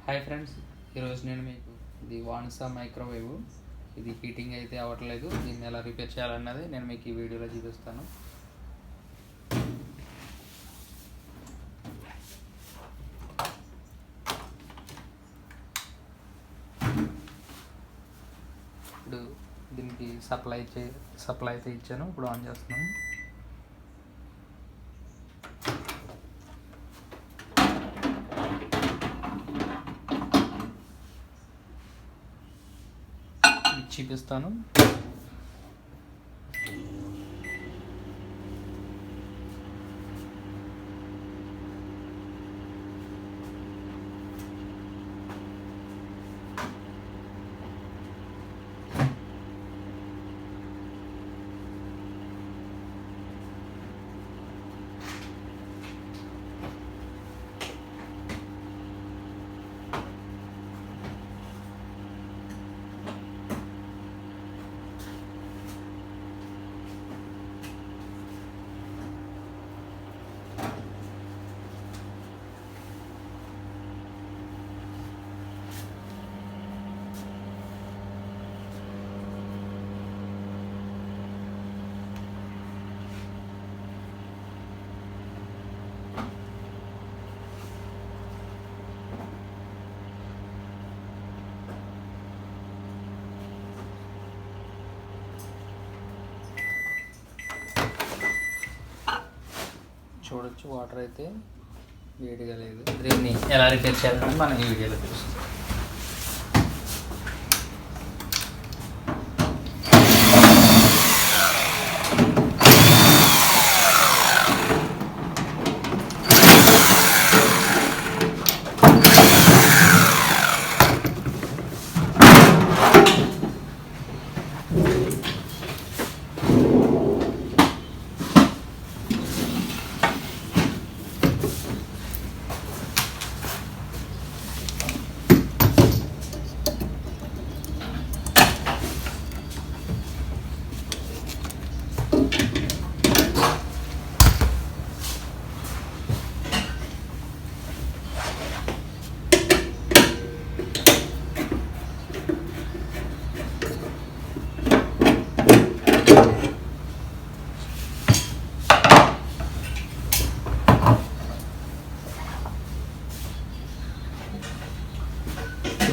Hi friends, ఈరోజు నేను మీకు ఇది వాన్సా మైక్రోవేవ్ ఇది హీటింగ్ అయితే అవ్వట్లేదు. దీన్ని ఎలా రిపేర్ చేయాలన్నది నేను మీకు ఈ వీడియోలో చూపిస్తాను. ఇప్పుడు దీనికి సప్లై అయితే ఇచ్చాను. ఇప్పుడు ఆన్ చేస్తున్నాను. చూపిస్తాను. చూడొచ్చు, వాటర్ అయితే వేడిగా లేదు. దీన్ని ఎలా రిపేర్ చేయాలని మనం ఈ వీడియోలో చూస్తాం.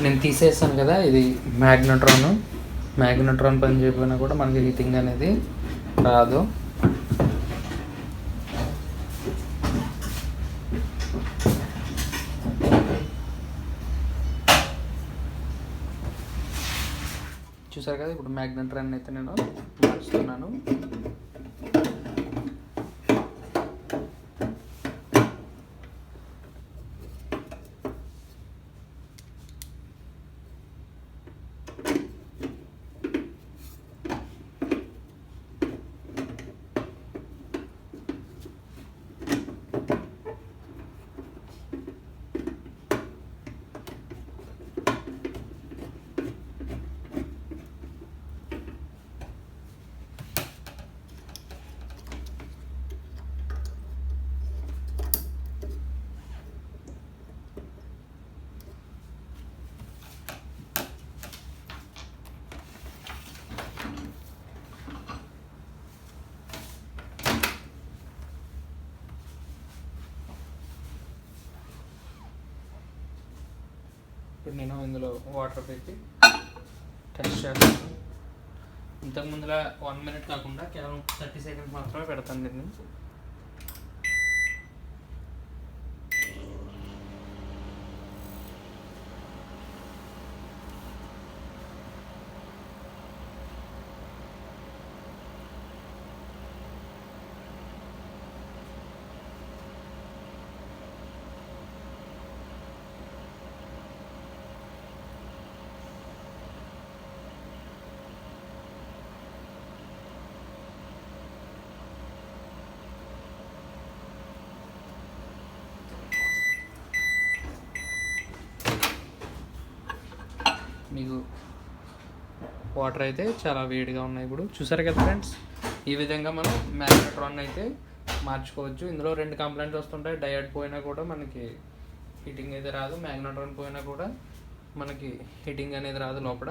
నేను తీసేసాను కదా, ఇది మ్యాగ్నెట్రాన్ పని చేయకపోయినా కూడా మనకి హీటింగ్ అనేది రాదు. చూసారు కదా, ఇప్పుడు మ్యాగ్నెట్రాన్ అయితే నేను మార్చుతున్నాను. ఇప్పుడు నేను ఇందులో వాటర్ పెట్టి టెస్ట్ చేస్తాను. ఇంతకుముందులా 1 minute కాకుండా కేవలం 30 seconds మాత్రమే పెడతాను దీన్ని. మీకు వాటర్ అయితే చాలా వేడిగా ఉన్నాయి. ఇప్పుడు చూసారు కదా ఫ్రెండ్స్, ఈ విధంగా మనం మ్యాగ్నెట్రాన్ అయితే మార్చుకోవచ్చు. ఇందులో 2 కంప్లైంట్స్ వస్తుంటాయి. డయోడ్ పోయినా కూడా మనకి హీటింగ్ అయితే రాదు. మ్యాగ్నెట్రాన్ పోయినా కూడా మనకి హీటింగ్ అనేది రాదు లోపల.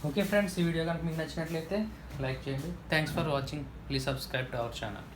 ఓకే ఫ్రెండ్స్, ఈ వీడియో కనుక మీకు నచ్చినట్లయితే లైక్ చేయండి. Thanks for watching. Please subscribe to our channel.